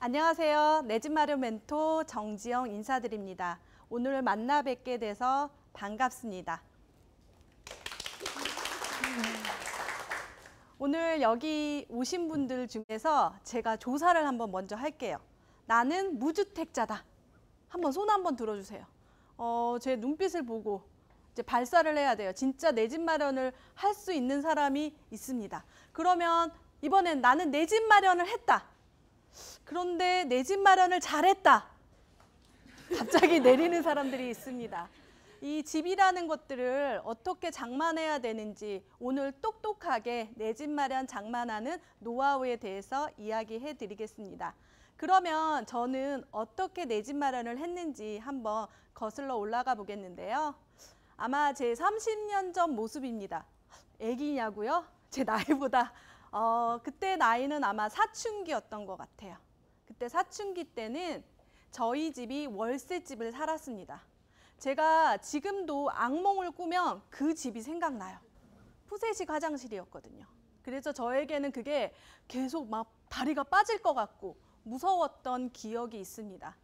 안녕하세요. 내 집 마련 멘토 정지영 인사드립니다. 오늘 만나 뵙게 돼서 반갑습니다. 오늘 여기 오신 분들 중에서 제가 조사를 한번 먼저 할게요. 나는 무주택자다. 한번 손 한번 들어주세요. 제 눈빛을 보고 이제 발사를 해야 돼요. 진짜 내 집 마련을 할 수 있는 사람이 있습니다. 그러면 이번엔 나는 내 집 마련을 했다. 그런데 내 집 마련을 잘했다. 갑자기 내리는 사람들이 있습니다. 이 집이라는 것들을 어떻게 장만해야 되는지 오늘 똑똑하게 내 집 마련 장만하는 노하우에 대해서 이야기해 드리겠습니다. 그러면 저는 어떻게 내 집 마련을 했는지 한번 거슬러 올라가 보겠는데요. 아마 제 30년 전 모습입니다. 애기냐고요? 제 나이보다 그때 나이는 아마 사춘기였던 것 같아요. 그때 사춘기 때는 저희 집이 월세집을 살았습니다. 제가 지금도 악몽을 꾸면 그 집이 생각나요. 푸세식 화장실이었거든요. 그래서 저에게는 그게 계속 막 다리가 빠질 것 같고 무서웠던 기억이 있습니다.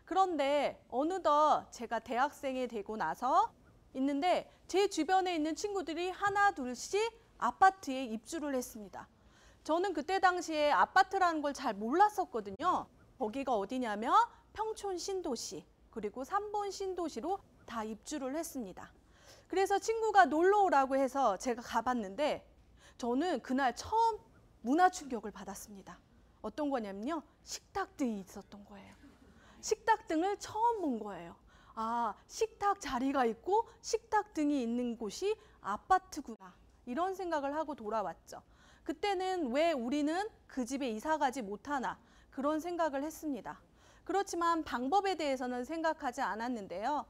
그런데 어느덧 제가 대학생이 되고 나서 있는데 제 주변에 있는 친구들이 하나 둘씩 아파트에 입주를 했습니다. 저는 그때 당시에 아파트라는 걸 잘 몰랐었거든요. 거기가 어디냐면 평촌 신도시 그리고 3본 신도시로 다 입주를 했습니다. 그래서 친구가 놀러 오라고 해서 제가 가봤는데 저는 그날 처음 문화 충격을 받았습니다. 어떤 거냐면요. 식탁등이 있었던 거예요. 식탁등을 처음 본 거예요. 아, 식탁 자리가 있고 식탁등이 있는 곳이 아파트구나. 이런 생각을 하고 돌아왔죠. 그때는 왜 우리는 그 집에 이사 가지 못하나 그런 생각을 했습니다. 그렇지만 방법에 대해서는 생각하지 않았는데요.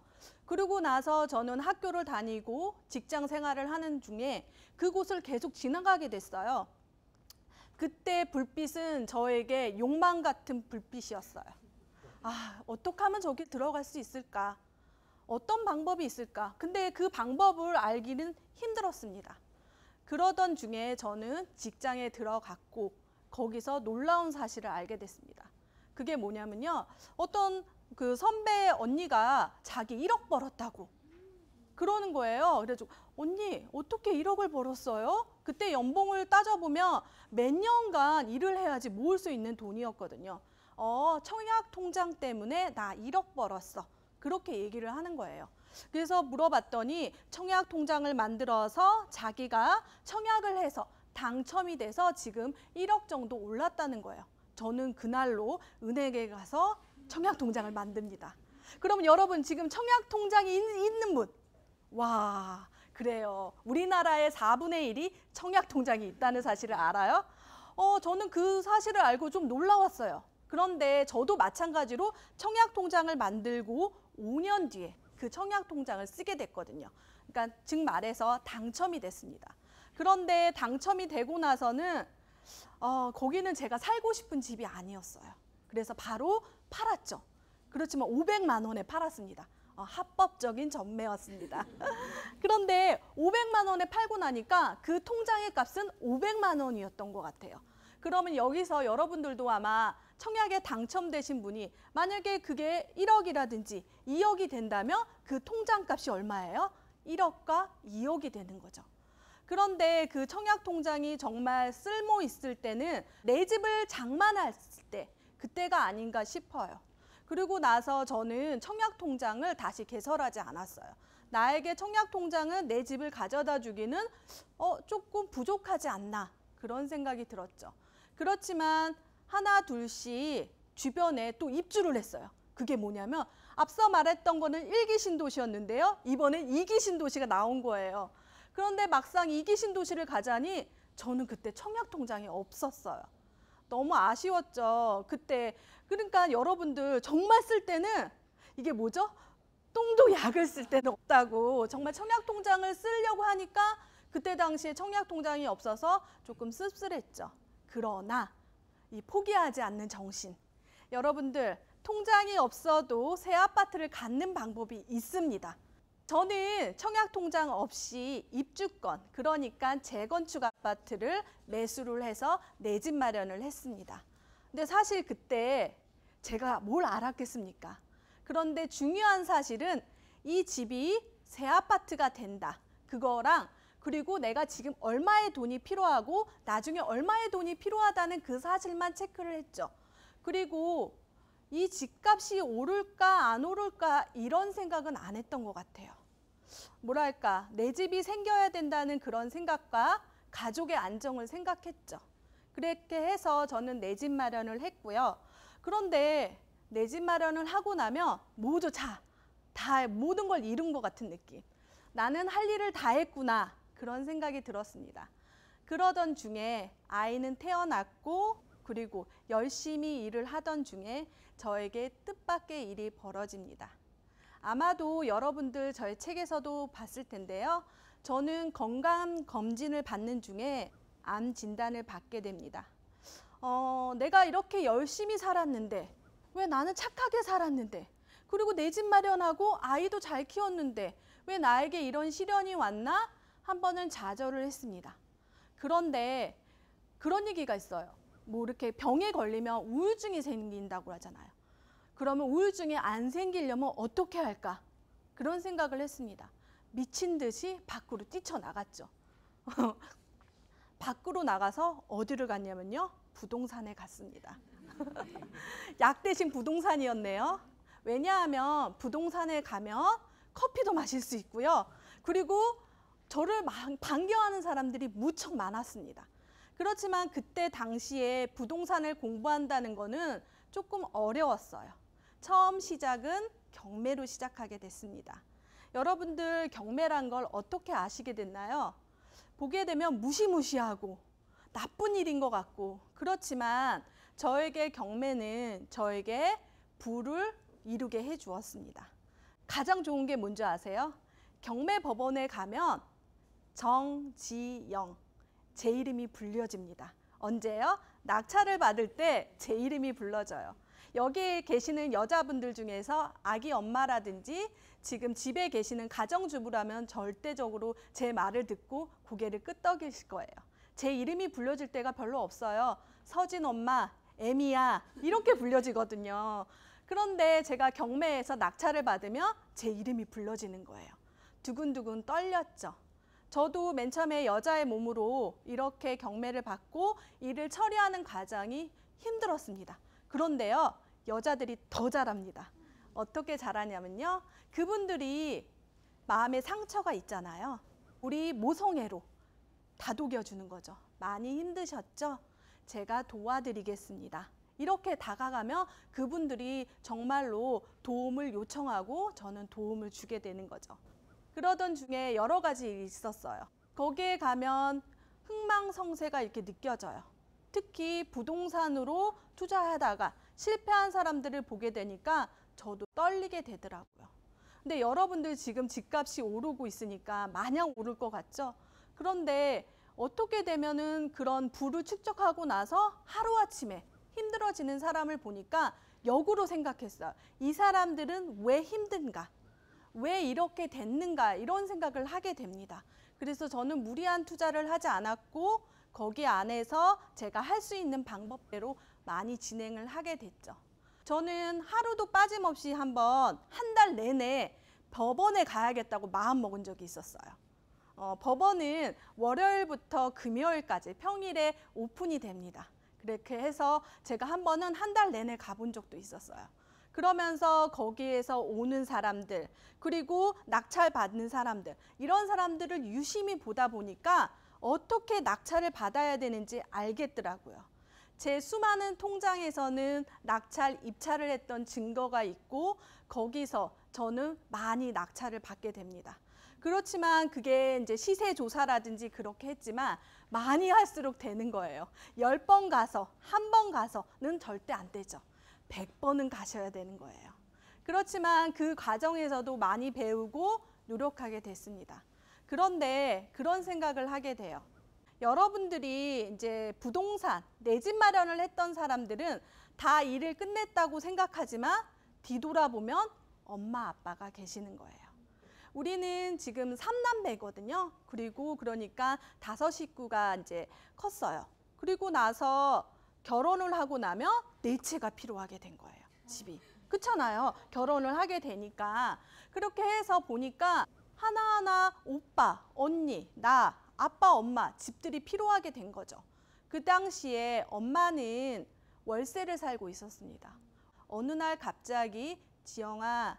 그러고 나서 저는 학교를 다니고 직장 생활을 하는 중에 그곳을 계속 지나가게 됐어요. 그때 불빛은 저에게 욕망 같은 불빛이었어요. 아, 어떻게 하면 저기 들어갈 수 있을까? 어떤 방법이 있을까? 근데 그 방법을 알기는 힘들었습니다. 그러던 중에 저는 직장에 들어갔고 거기서 놀라운 사실을 알게 됐습니다. 그게 뭐냐면요. 어떤 그 선배 언니가 자기 1억 벌었다고 그러는 거예요. 그래서 언니 어떻게 1억을 벌었어요? 그때 연봉을 따져보면 몇 년간 일을 해야지 모을 수 있는 돈이었거든요. 청약 통장 때문에 나 1억 벌었어. 그렇게 얘기를 하는 거예요. 그래서 물어봤더니 청약 통장을 만들어서 자기가 청약을 해서 당첨이 돼서 지금 1억 정도 올랐다는 거예요. 저는 그날로 은행에 가서 청약 통장을 만듭니다. 그러면 여러분 지금 청약 통장이 있는 분? 와, 그래요. 우리나라의 4분의 1이 청약 통장이 있다는 사실을 알아요? 저는 그 사실을 알고 좀 놀라웠어요. 그런데 저도 마찬가지로 청약 통장을 만들고 5년 뒤에 그 청약 통장을 쓰게 됐거든요. 그러니까 즉 말해서 당첨이 됐습니다. 그런데 당첨이 되고 나서는 거기는 제가 살고 싶은 집이 아니었어요. 그래서 바로 팔았죠. 그렇지만 500만 원에 팔았습니다. 합법적인 전매였습니다. 그런데 500만 원에 팔고 나니까 그 통장의 값은 500만 원이었던 것 같아요. 그러면 여기서 여러분들도 아마 청약에 당첨되신 분이 만약에 그게 1억이라든지 2억이 된다면 그 통장값이 얼마예요? 1억과 2억이 되는 거죠. 그런데 그 청약 통장이 정말 쓸모 있을 때는 내 집을 장만했을 때 그때가 아닌가 싶어요. 그리고 나서 저는 청약 통장을 다시 개설하지 않았어요. 나에게 청약 통장은 내 집을 가져다 주기는 조금 부족하지 않나 그런 생각이 들었죠. 그렇지만 하나 둘씩 주변에 또 입주를 했어요. 그게 뭐냐면 앞서 말했던 거는 1기 신도시였는데요. 이번엔 2기 신도시가 나온 거예요. 그런데 막상 2기 신도시를 가자니 저는 그때 청약 통장이 없었어요. 너무 아쉬웠죠. 그때 그러니까 여러분들 정말 쓸 때는 이게 뭐죠? 똥도 약을 쓸 때는 없다고 정말 청약 통장을 쓰려고 하니까 그때 당시에 청약 통장이 없어서 조금 씁쓸했죠. 그러나 이 포기하지 않는 정신. 여러분들 통장이 없어도 새 아파트를 갖는 방법이 있습니다. 저는 청약 통장 없이 입주권, 그러니까 재건축 아파트를 매수를 해서 내 집 마련을 했습니다. 근데 사실 그때 제가 뭘 알았겠습니까? 그런데 중요한 사실은 이 집이 새 아파트가 된다. 그거랑 그리고 내가 지금 얼마의 돈이 필요하고 나중에 얼마의 돈이 필요하다는 그 사실만 체크를 했죠. 그리고 이 집값이 오를까 안 오를까 이런 생각은 안 했던 것 같아요. 뭐랄까, 내 집이 생겨야 된다는 그런 생각과 가족의 안정을 생각했죠. 그렇게 해서 저는 내 집 마련을 했고요. 그런데 내 집 마련을 하고 나면 모두 다 모든 걸 이룬 것 같은 느낌. 나는 할 일을 다 했구나. 그런 생각이 들었습니다. 그러던 중에 아이는 태어났고 그리고 열심히 일을 하던 중에 저에게 뜻밖의 일이 벌어집니다. 아마도 여러분들 저의 책에서도 봤을 텐데요. 저는 건강검진을 받는 중에 암 진단을 받게 됩니다. 내가 이렇게 열심히 살았는데 왜 나는 착하게 살았는데 그리고 내 집 마련하고 아이도 잘 키웠는데 왜 나에게 이런 시련이 왔나? 한 번은 좌절을 했습니다. 그런데 그런 얘기가 있어요. 뭐 이렇게 병에 걸리면 우울증이 생긴다고 하잖아요. 그러면 우울증이 안 생기려면 어떻게 할까? 그런 생각을 했습니다. 미친 듯이 밖으로 뛰쳐나갔죠. 밖으로 나가서 어디를 갔냐면요. 부동산에 갔습니다. 약 대신 부동산이었네요. 왜냐하면 부동산에 가면 커피도 마실 수 있고요. 그리고 저를 반겨하는 사람들이 무척 많았습니다. 그렇지만 그때 당시에 부동산을 공부한다는 거는 조금 어려웠어요. 처음 시작은 경매로 시작하게 됐습니다. 여러분들 경매란 걸 어떻게 아시게 됐나요? 보게 되면 무시무시하고 나쁜 일인 것 같고 그렇지만 저에게 경매는 저에게 부를 이루게 해 주었습니다. 가장 좋은 게 뭔지 아세요? 경매 법원에 가면 정지영 제 이름이 불려집니다. 언제요? 낙찰을 받을 때 제 이름이 불러져요. 여기 계시는 여자분들 중에서 아기 엄마라든지 지금 집에 계시는 가정주부라면 절대적으로 제 말을 듣고 고개를 끄덕이실 거예요. 제 이름이 불려질 때가 별로 없어요. 서진 엄마, 애미야 이렇게 불려지거든요. 그런데 제가 경매에서 낙찰을 받으면 제 이름이 불러지는 거예요. 두근두근 떨렸죠. 저도 맨 처음에 여자의 몸으로 이렇게 경매를 받고 일을 처리하는 과정이 힘들었습니다. 그런데요, 여자들이 더 잘합니다. 어떻게 잘하냐면요. 그분들이 마음에 상처가 있잖아요. 우리 모성애로 다독여주는 거죠. 많이 힘드셨죠? 제가 도와드리겠습니다. 이렇게 다가가면 그분들이 정말로 도움을 요청하고 저는 도움을 주게 되는 거죠. 그러던 중에 여러 가지 일이 있었어요. 거기에 가면 흥망성쇠가 이렇게 느껴져요. 특히 부동산으로 투자하다가 실패한 사람들을 보게 되니까 저도 떨리게 되더라고요. 근데 여러분들 지금 집값이 오르고 있으니까 마냥 오를 것 같죠? 그런데 어떻게 되면은 그런 부를 축적하고 나서 하루아침에 힘들어지는 사람을 보니까 역으로 생각했어요. 이 사람들은 왜 힘든가? 왜 이렇게 됐는가? 이런 생각을 하게 됩니다. 그래서 저는 무리한 투자를 하지 않았고 거기 안에서 제가 할 수 있는 방법대로 많이 진행을 하게 됐죠. 저는 하루도 빠짐없이 한 달 내내 법원에 가야겠다고 마음 먹은 적이 있었어요. 법원은 월요일부터 금요일까지 평일에 오픈이 됩니다. 그렇게 해서 제가 한 번은 한 달 내내 가본 적도 있었어요. 그러면서 거기에서 오는 사람들 그리고 낙찰 받는 사람들 이런 사람들을 유심히 보다 보니까 어떻게 낙찰을 받아야 되는지 알겠더라고요. 제 수많은 통장에서는 낙찰 입찰을 했던 증거가 있고 거기서 저는 많이 낙찰을 받게 됩니다. 그렇지만 그게 이제 시세 조사라든지 그렇게 했지만 많이 할수록 되는 거예요. 10번 가서 한 번 가서는 절대 안 되죠. 100번은 가셔야 되는 거예요. 그렇지만 그 과정에서도 많이 배우고 노력하게 됐습니다. 그런데 그런 생각을 하게 돼요. 여러분들이 이제 부동산, 내 집 마련을 했던 사람들은 다 일을 끝냈다고 생각하지만 뒤돌아보면 엄마, 아빠가 계시는 거예요. 우리는 지금 3남매거든요. 그리고 그러니까 5 식구가 이제 컸어요. 그리고 나서 결혼을 하고 나면 4채가 필요하게 된 거예요. 집이. 그렇잖아요. 결혼을 하게 되니까. 그렇게 해서 보니까 하나하나 오빠, 언니, 나, 아빠, 엄마 집들이 필요하게 된 거죠. 그 당시에 엄마는 월세를 살고 있었습니다. 어느 날 갑자기 지영아,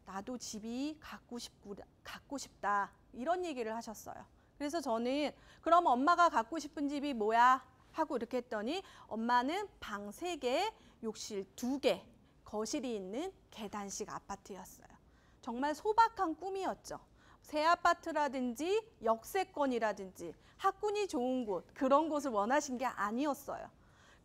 나도 집이 갖고 싶다. 이런 얘기를 하셨어요. 그래서 저는 그럼 엄마가 갖고 싶은 집이 뭐야? 하고 이렇게 했더니 엄마는 방 3개, 욕실 2개, 거실이 있는 계단식 아파트였어요. 정말 소박한 꿈이었죠. 새 아파트라든지 역세권이라든지 학군이 좋은 곳, 그런 곳을 원하신 게 아니었어요.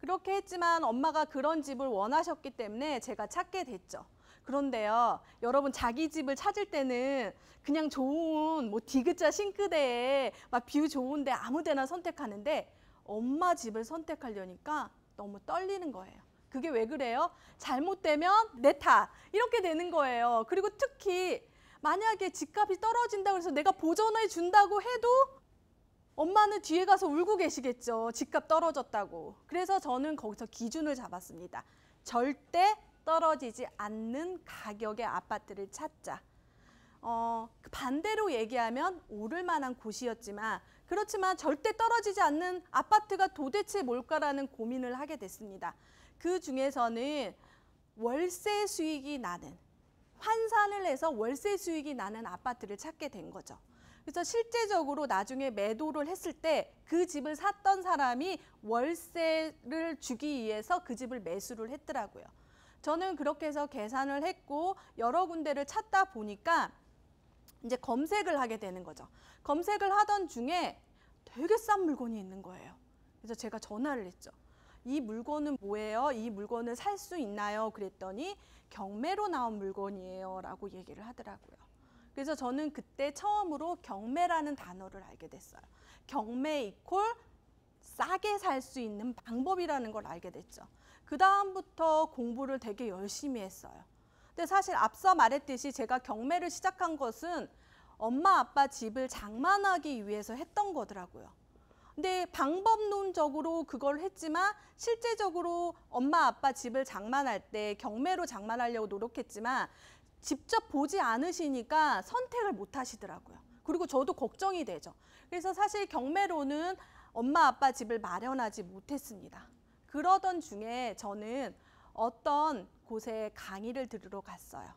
그렇게 했지만 엄마가 그런 집을 원하셨기 때문에 제가 찾게 됐죠. 그런데요, 여러분 자기 집을 찾을 때는 그냥 좋은 뭐 디귿자 싱크대에 막 뷰 좋은데 아무 데나 선택하는데 엄마 집을 선택하려니까 너무 떨리는 거예요. 그게 왜 그래요? 잘못되면 내 탓 이렇게 되는 거예요. 그리고 특히 만약에 집값이 떨어진다고 해서 내가 보전해 준다고 해도 엄마는 뒤에 가서 울고 계시겠죠. 집값 떨어졌다고. 그래서 저는 거기서 기준을 잡았습니다. 절대 떨어지지 않는 가격의 아파트를 찾자. 반대로 얘기하면 오를 만한 곳이었지만 그렇지만 절대 떨어지지 않는 아파트가 도대체 뭘까라는 고민을 하게 됐습니다. 그 중에서는 월세 수익이 나는, 환산을 해서 월세 수익이 나는 아파트를 찾게 된 거죠. 그래서 실제적으로 나중에 매도를 했을 때 그 집을 샀던 사람이 월세를 주기 위해서 그 집을 매수를 했더라고요. 저는 그렇게 해서 계산을 했고 여러 군데를 찾다 보니까 이제 검색을 하게 되는 거죠. 검색을 하던 중에 되게 싼 물건이 있는 거예요. 그래서 제가 전화를 했죠. 이 물건은 뭐예요? 이 물건을 살 수 있나요? 그랬더니 경매로 나온 물건이에요 라고 얘기를 하더라고요. 그래서 저는 그때 처음으로 경매라는 단어를 알게 됐어요. 경매 이퀄 싸게 살 수 있는 방법이라는 걸 알게 됐죠. 그 다음부터 공부를 되게 열심히 했어요. 근데 사실 앞서 말했듯이 제가 경매를 시작한 것은 엄마 아빠 집을 장만하기 위해서 했던 거더라고요. 근데 방법론적으로 그걸 했지만 실제적으로 엄마 아빠 집을 장만할 때 경매로 장만하려고 노력했지만 직접 보지 않으시니까 선택을 못 하시더라고요. 그리고 저도 걱정이 되죠. 그래서 사실 경매로는 엄마 아빠 집을 마련하지 못했습니다. 그러던 중에 저는 어떤 곳에 강의를 들으러 갔어요.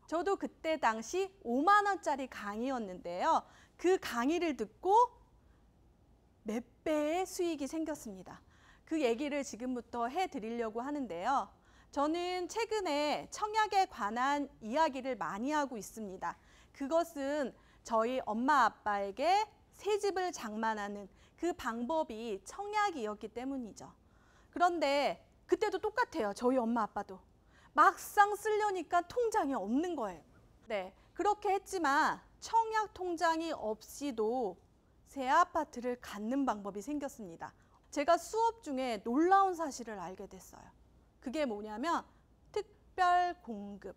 저도 그때 당시 5만 원짜리 강의였는데요. 그 강의를 듣고 몇 배의 수익이 생겼습니다. 그 얘기를 지금부터 해드리려고 하는데요. 저는 최근에 청약에 관한 이야기를 많이 하고 있습니다. 그것은 저희 엄마 아빠에게 새 집을 장만하는 그 방법이 청약이었기 때문이죠. 그런데 그때도 똑같아요. 저희 엄마 아빠도. 막상 쓰려니까 통장이 없는 거예요. 네, 그렇게 했지만 청약 통장이 없이도 새 아파트를 갖는 방법이 생겼습니다. 제가 수업 중에 놀라운 사실을 알게 됐어요. 그게 뭐냐면 특별 공급.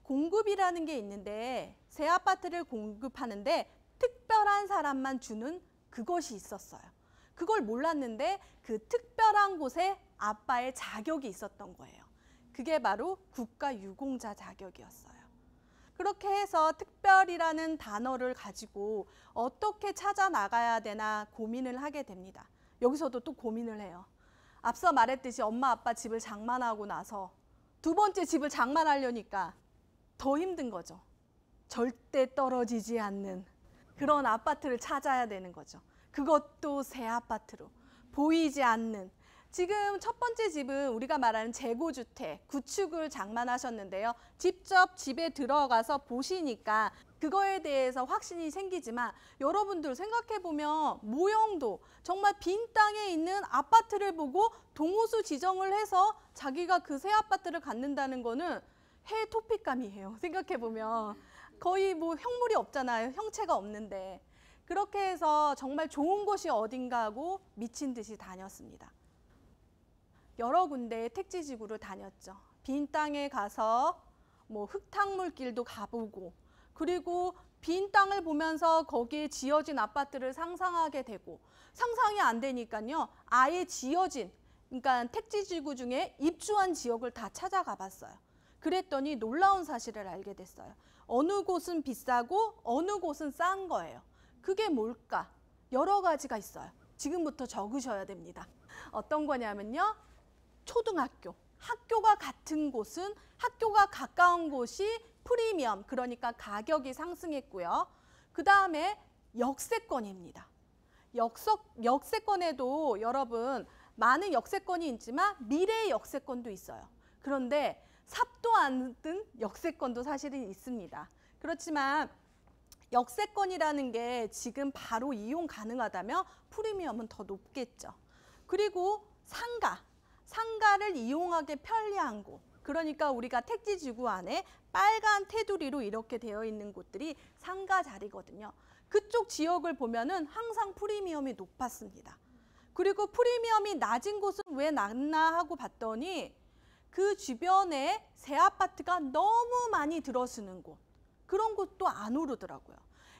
공급이라는 게 있는데 새 아파트를 공급하는데 특별한 사람만 주는 그것이 있었어요. 그걸 몰랐는데 그 특별한 곳에 아빠의 자격이 있었던 거예요. 그게 바로 국가유공자 자격이었어요. 그렇게 해서 특별이라는 단어를 가지고 어떻게 찾아 나가야 되나 고민을 하게 됩니다. 여기서도 또 고민을 해요. 앞서 말했듯이 엄마 아빠 집을 장만하고 나서 두 번째 집을 장만하려니까 더 힘든 거죠. 절대 떨어지지 않는 그런 아파트를 찾아야 되는 거죠. 그것도 새 아파트로 보이지 않는. 지금 첫 번째 집은 우리가 말하는 재고주택, 구축을 장만하셨는데요. 직접 집에 들어가서 보시니까 그거에 대해서 확신이 생기지만 여러분들 생각해보면 모형도 정말 빈 땅에 있는 아파트를 보고 동호수 지정을 해서 자기가 그 새 아파트를 갖는다는 거는 해 토픽감이에요. 생각해보면 거의 뭐 형물이 없잖아요. 형체가 없는데. 그렇게 해서 정말 좋은 곳이 어딘가 하고 미친 듯이 다녔습니다. 여러 군데의 택지지구를 다녔죠. 빈 땅에 가서 뭐 흙탕물길도 가보고 그리고 빈 땅을 보면서 거기에 지어진 아파트를 상상하게 되고 상상이 안 되니까요. 아예 지어진 그러니까 택지지구 중에 입주한 지역을 다 찾아가 봤어요. 그랬더니 놀라운 사실을 알게 됐어요. 어느 곳은 비싸고 어느 곳은 싼 거예요. 그게 뭘까? 여러 가지가 있어요. 지금부터 적으셔야 됩니다. 어떤 거냐면요. 초등학교. 학교가 같은 곳은 학교가 가까운 곳이 프리미엄, 그러니까 가격이 상승했고요. 그 다음에 역세권입니다. 역세권에도 여러분 많은 역세권이 있지만 미래의 역세권도 있어요. 그런데 삽도 안 든 역세권도 사실은 있습니다. 그렇지만 역세권이라는 게 지금 바로 이용 가능하다면 프리미엄은 더 높겠죠. 그리고 상가를 이용하기 편리한 곳. 그러니까 우리가 택지지구 안에 빨간 테두리로 이렇게 되어 있는 곳들이 상가 자리거든요. 그쪽 지역을 보면은 항상 프리미엄이 높았습니다. 그리고 프리미엄이 낮은 곳은 왜 낮나 하고 봤더니 그 주변에 새 아파트가 너무 많이 들어서는 곳, 그런 곳도 안 오르더라고요.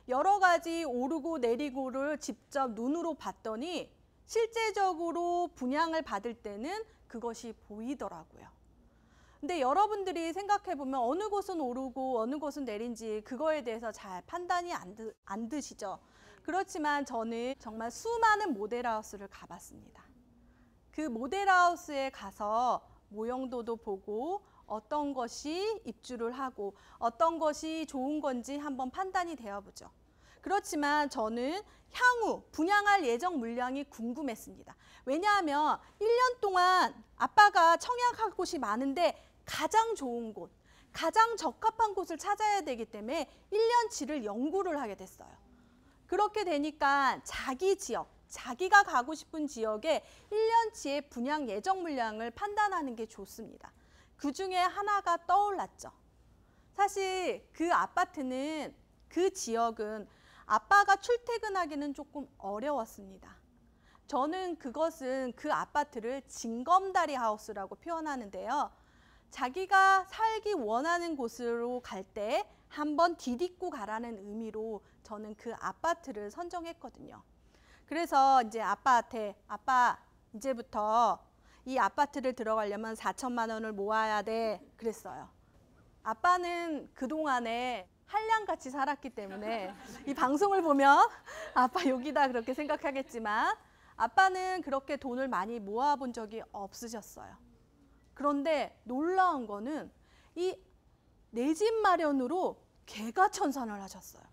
여러 가지 오르고 내리고를 직접 눈으로 봤더니 실제적으로 분양을 받을 때는 그것이 보이더라고요. 근데 여러분들이 생각해 보면 어느 곳은 오르고 어느 곳은 내린지 그거에 대해서 잘 판단이 안 드시죠. 그렇지만 저는 정말 수많은 모델하우스를 가봤습니다. 그 모델하우스에 가서 모형도도 보고 어떤 것이 입주를 하고 어떤 것이 좋은 건지 한번 판단이 되어보죠. 그렇지만 저는 향후 분양할 예정 물량이 궁금했습니다. 왜냐하면 1년 동안 아빠가 청약할 곳이 많은데 가장 좋은 곳, 가장 적합한 곳을 찾아야 되기 때문에 1년치를 연구를 하게 됐어요. 그렇게 되니까 자기 지역, 자기가 가고 싶은 지역에 1년치의 분양 예정 물량을 판단하는 게 좋습니다. 그 중에 하나가 떠올랐죠. 사실 그 아파트는, 그 지역은 아빠가 출퇴근하기는 조금 어려웠습니다. 저는 그것은 그 아파트를 징검다리 하우스라고 표현하는데요. 자기가 살기 원하는 곳으로 갈 때 한번 디딛고 가라는 의미로 저는 그 아파트를 선정했거든요. 그래서 이제 아빠한테 아빠 이제부터 이 아파트를 들어가려면 4천만 원을 모아야 돼 그랬어요. 아빠는 그동안에 한량같이 살았기 때문에 이 방송을 보면 아빠 여기다 그렇게 생각하겠지만 아빠는 그렇게 돈을 많이 모아본 적이 없으셨어요. 그런데 놀라운 거는 이 내 집 마련으로 개가천선을 하셨어요.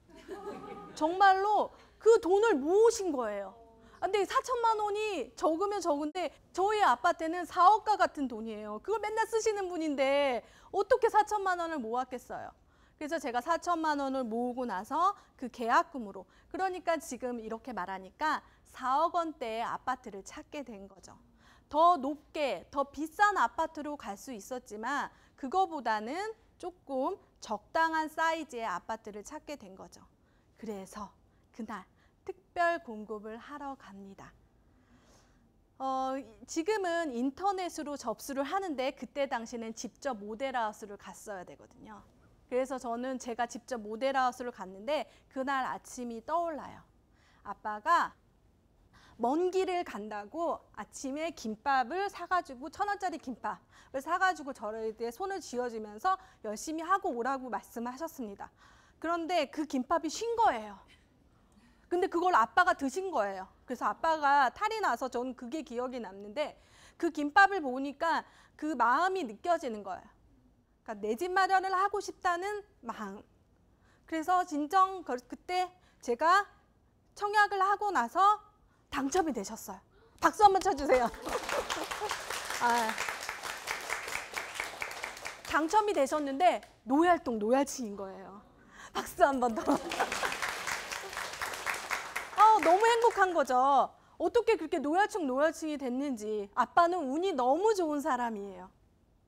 정말로 그 돈을 모으신 거예요. 근데 4천만 원이 적으면 적은데 저희 아빠한테는 4억과 같은 돈이에요. 그걸 맨날 쓰시는 분인데 어떻게 4천만 원을 모았겠어요. 그래서 제가 4천만 원을 모으고 나서 그 계약금으로, 그러니까 지금 이렇게 말하니까 4억 원대의 아파트를 찾게 된 거죠. 더 높게, 더 비싼 아파트로 갈 수 있었지만 그거보다는 조금 적당한 사이즈의 아파트를 찾게 된 거죠. 그래서 그날 특별 공급을 하러 갑니다. 지금은 인터넷으로 접수를 하는데 그때 당시는 직접 모델하우스를 갔어야 되거든요. 그래서 저는 제가 직접 모델하우스를 갔는데 그날 아침이 떠올라요. 아빠가 먼 길을 간다고 아침에 김밥을 사가지고 1,000원짜리 김밥을 사가지고 저에게 손을 쥐어주면서 열심히 하고 오라고 말씀하셨습니다. 그런데 그 김밥이 쉰 거예요. 근데 그걸 아빠가 드신 거예요. 그래서 아빠가 탈이 나서 저는 그게 기억이 남는데 그 김밥을 보니까 그 마음이 느껴지는 거예요. 그러니까 내 집 마련을 하고 싶다는 마음. 그래서 진정 그때 제가 청약을 하고 나서 당첨이 되셨어요. 박수 한번 쳐주세요. 당첨이 되셨는데 노얄동 노얄층인 거예요. 박수 한 번 더. 너무 행복한 거죠. 어떻게 그렇게 노얄층이 됐는지. 아빠는 운이 너무 좋은 사람이에요.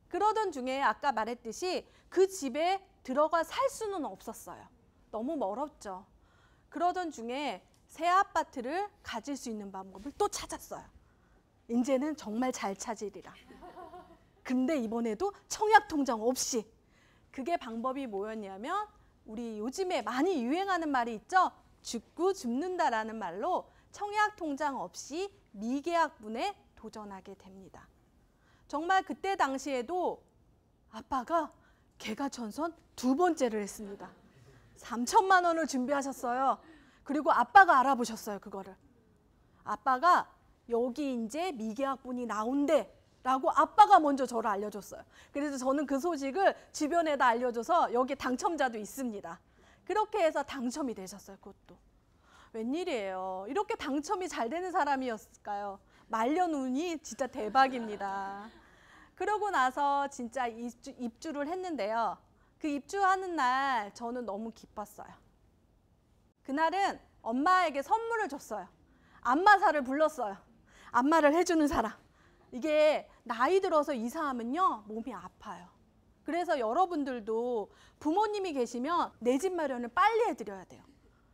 그러던 중에 아까 말했듯이 그 집에 들어가 살 수는 없었어요. 너무 멀었죠. 그러던 중에 새 아파트를 가질 수 있는 방법을 또 찾았어요. 이제는 정말 잘 찾으리라. 근데 이번에도 청약통장 없이. 그게 방법이 뭐였냐면 우리 요즘에 많이 유행하는 말이 있죠. 죽고 줍는다라는 말로 청약통장 없이 미계약분에 도전하게 됩니다. 정말 그때 당시에도 아빠가 개가천선 2번째를 했습니다. 3천만 원을 준비하셨어요. 그리고 아빠가 알아보셨어요, 그거를. 아빠가 여기 이제 미계학분이 나온대 라고 아빠가 먼저 저를 알려줬어요. 그래서 저는 그 소식을 주변에다 알려줘서 여기 당첨자도 있습니다. 그렇게 해서 당첨이 되셨어요, 그것도. 웬일이에요. 이렇게 당첨이 잘 되는 사람이었을까요? 말년운이 진짜 대박입니다. 그러고 나서 진짜 입주를 했는데요. 그 입주하는 날 저는 너무 기뻤어요. 그날은 엄마에게 선물을 줬어요. 안마사를 불렀어요. 안마를 해주는 사람. 이게 나이 들어서 이사하면요, 몸이 아파요. 그래서 여러분들도 부모님이 계시면 내 집 마련을 빨리 해드려야 돼요.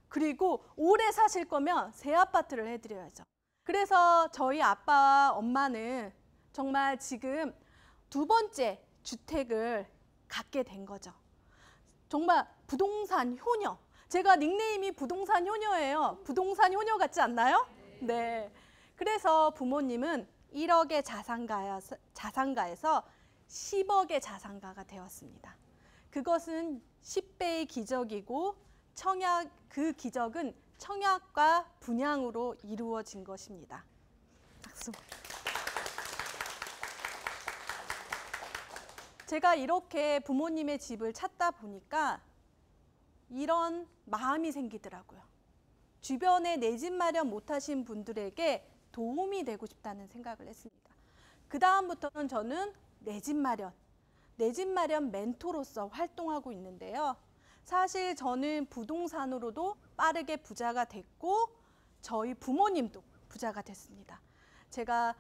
그리고 오래 사실 거면 새 아파트를 해드려야죠. 그래서 저희 아빠와 엄마는 정말 지금 2번째 주택을 갖게 된 거죠. 정말 부동산 효녀. 제가 닉네임이 부동산 효녀예요. 부동산 효녀 같지 않나요? 네. 그래서 부모님은 1억의 자산가에서 10억의 자산가가 되었습니다. 그것은 10배의 기적이고 그 기적은 청약과 분양으로 이루어진 것입니다. 박수. 제가 이렇게 부모님의 집을 찾다 보니까 이런 마음이 생기더라고요. 주변에 내 집 마련 못하신 분들에게 도움이 되고 싶다는 생각을 했습니다. 그 다음부터는 저는 내 집 마련 멘토로서 활동하고 있는데요. 사실 저는 부동산으로도 빠르게 부자가 됐고 저희 부모님도 부자가 됐습니다. 제가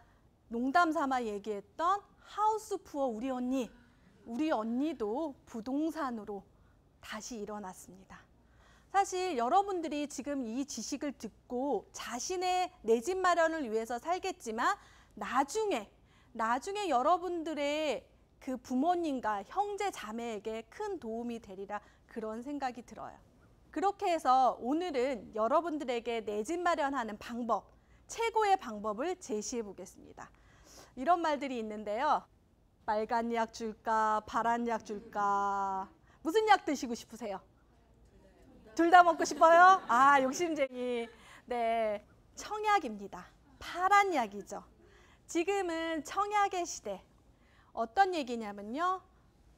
농담 삼아 얘기했던 하우스 푸어 우리 언니도 부동산으로 다시 일어났습니다. 사실 여러분들이 지금 이 지식을 듣고 자신의 내 집 마련을 위해서 살겠지만 나중에 여러분들의 그 부모님과 형제 자매에게 큰 도움이 되리라 그런 생각이 들어요. 그렇게 해서 오늘은 여러분들에게 내 집 마련하는 방법, 최고의 방법을 제시해 보겠습니다. 이런 말들이 있는데요. 빨간 약 줄까, 파란 약 줄까? 무슨 약 드시고 싶으세요? 둘 다 먹고 싶어요? 아, 욕심쟁이. 네, 청약입니다. 파란 약이죠. 지금은 청약의 시대. 어떤 얘기냐면요.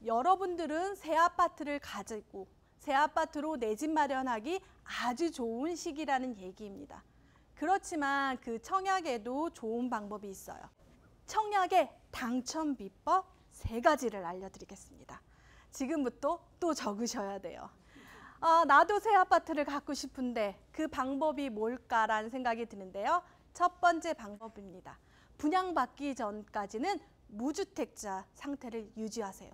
여러분들은 새 아파트를 가지고 새 아파트로 내 집 마련하기 아주 좋은 시기라는 얘기입니다. 그렇지만 그 청약에도 좋은 방법이 있어요. 청약의 당첨 비법 3가지를 알려드리겠습니다. 지금부터 또 적으셔야 돼요. 나도 새 아파트를 갖고 싶은데 그 방법이 뭘까라는 생각이 드는데요. 첫 번째 방법입니다. 분양받기 전까지는 무주택자 상태를 유지하세요.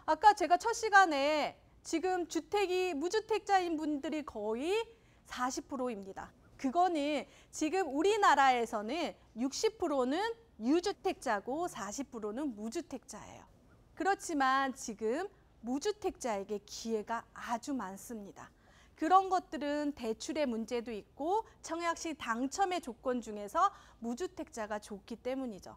아까 제가 첫 시간에 지금 주택이 무주택자인 분들이 거의 40%입니다. 그거는 지금 우리나라에서는 60%는 유주택자고 40%는 무주택자예요. 그렇지만 지금 무주택자에게 기회가 아주 많습니다. 그런 것들은 대출의 문제도 있고 청약 시 당첨의 조건 중에서 무주택자가 좋기 때문이죠.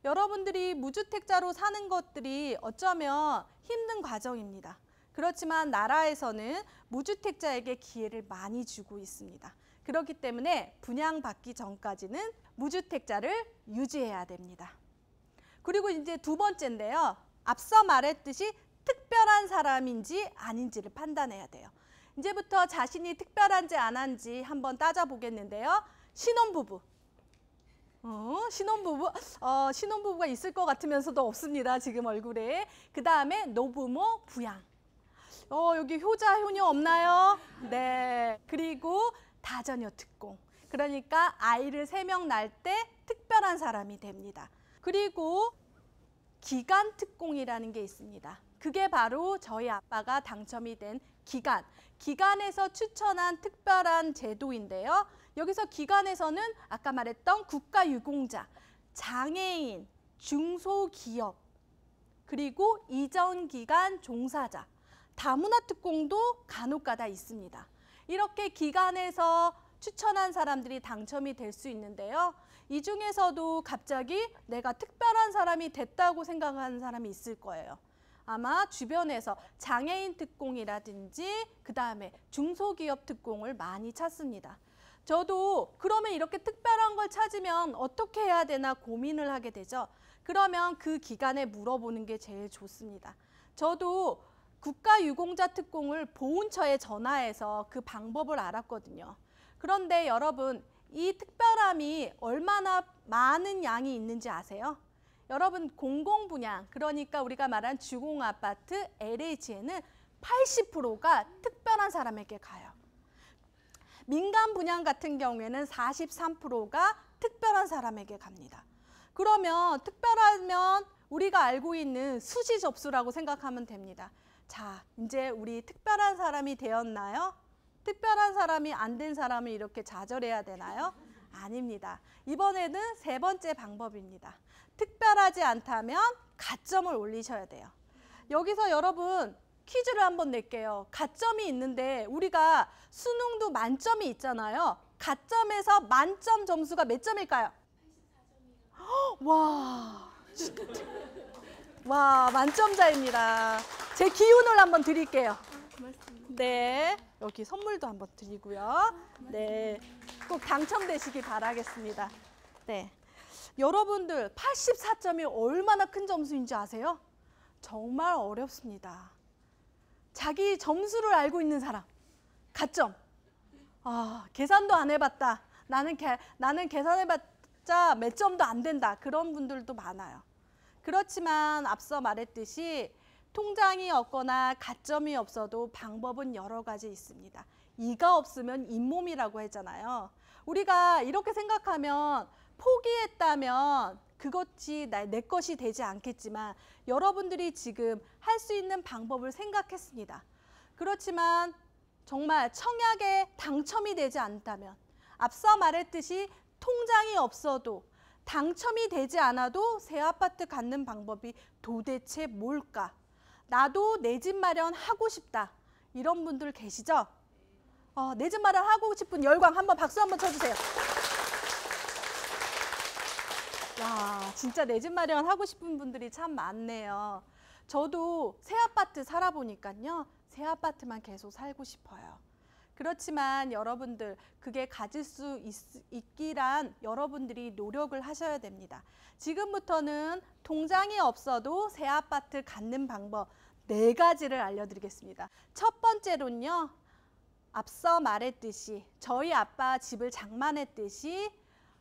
여러분들이 무주택자로 사는 것들이 어쩌면 힘든 과정입니다. 그렇지만 나라에서는 무주택자에게 기회를 많이 주고 있습니다. 그렇기 때문에 분양받기 전까지는 무주택자를 유지해야 됩니다. 그리고 이제 2번째인데요. 앞서 말했듯이 특별한 사람인지 아닌지를 판단해야 돼요. 이제부터 자신이 특별한지 안 한지 한번 따져보겠는데요. 신혼부부. 신혼부부가 있을 것 같으면서도 없습니다. 지금 얼굴에. 그 다음에 노부모 부양. 여기 효자, 효녀 없나요? 네. 그리고 다자녀 특공. 그러니까 아이를 3명 낳을 때 특별한 사람이 됩니다. 그리고 기간 특공이라는 게 있습니다. 그게 바로 저희 아빠가 당첨이 된 기간에서 추천한 특별한 제도인데요. 여기서 기간에서는 아까 말했던 국가유공자, 장애인, 중소기업, 그리고 이전기간 종사자, 다문화 특공도 간혹가다 있습니다. 이렇게 기간에서 추천한 사람들이 당첨이 될 수 있는데요. 이 중에서도 갑자기 내가 특별한 사람이 됐다고 생각하는 사람이 있을 거예요. 아마 주변에서 장애인 특공이라든지 그다음에 중소기업 특공을 많이 찾습니다. 저도 그러면 이렇게 특별한 걸 찾으면 어떻게 해야 되나 고민을 하게 되죠. 그러면 그 기관에 물어보는 게 제일 좋습니다. 저도 국가유공자 특공을 보훈처에 전화해서 그 방법을 알았거든요. 그런데 여러분, 이 특별함이 얼마나 많은 양이 있는지 아세요? 여러분, 공공분양, 그러니까 우리가 말한 주공아파트 LH에는 80%가 특별한 사람에게 가요. 민간 분양 같은 경우에는 43%가 특별한 사람에게 갑니다. 그러면 특별하면 우리가 알고 있는 수시 접수라고 생각하면 됩니다. 자, 이제 우리 특별한 사람이 되었나요? 특별한 사람이 안 된 사람을 이렇게 좌절해야 되나요? 아닙니다. 이번에는 세 번째 방법입니다. 특별하지 않다면 가점을 올리셔야 돼요. 여기서 여러분 퀴즈를 한번 낼게요. 가점이 있는데 우리가 수능도 만점이 있잖아요. 가점에서 만점 점수가 몇 점일까요? 84점이요. 와, 만점자입니다. 제 기운을 한번 드릴게요. 네, 여기 선물도 한번 드리고요. 네, 꼭 당첨되시기 바라겠습니다. 네, 여러분들 84점이 얼마나 큰 점수인지 아세요? 정말 어렵습니다. 자기 점수를 알고 있는 사람, 가점. 아, 계산도 안 해봤다. 나는 계산해봤자 몇 점도 안 된다. 그런 분들도 많아요. 그렇지만 앞서 말했듯이 통장이 없거나 가점이 없어도 방법은 여러 가지 있습니다. 이가 없으면 잇몸이라고 했잖아요. 우리가 이렇게 생각하면 포기했다면 그것이 내 것이 되지 않겠지만 여러분들이 지금 할 수 있는 방법을 생각했습니다. 그렇지만 정말 청약에 당첨이 되지 않다면 앞서 말했듯이 통장이 없어도 당첨이 되지 않아도 새 아파트 갖는 방법이 도대체 뭘까? 나도 내 집 마련하고 싶다. 이런 분들 계시죠? 내 집 마련하고 싶은 열광 한번 박수 한번 쳐주세요. 와, 진짜 내 집 마련하고 싶은 분들이 참 많네요. 저도 새 아파트 살아보니까요. 새 아파트만 계속 살고 싶어요. 그렇지만 여러분들 그게 가질 수 있기란 여러분들이 노력을 하셔야 됩니다. 지금부터는 통장이 없어도 새 아파트 갖는 방법 4가지를 알려드리겠습니다. 첫 번째로는요. 앞서 말했듯이 저희 아빠 집을 장만했듯이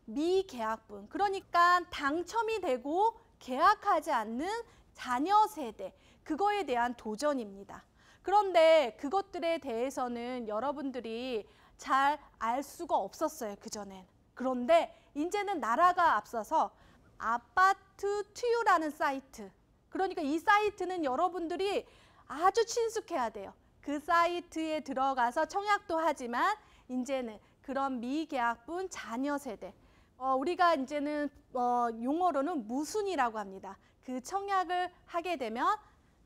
미계약분, 그러니까 당첨이 되고 계약하지 않는 자녀 세대, 그거에 대한 도전입니다. 그런데 그것들에 대해서는 여러분들이 잘 알 수가 없었어요, 그전엔. 그런데 이제는 나라가 앞서서 아파트 투유라는 사이트, 그러니까 이 사이트는 여러분들이 아주 친숙해야 돼요. 그 사이트에 들어가서 청약도 하지만 이제는 그런 미계약분 자녀 세대, 우리가 이제는 용어로는 무순이라고 합니다. 그 청약을 하게 되면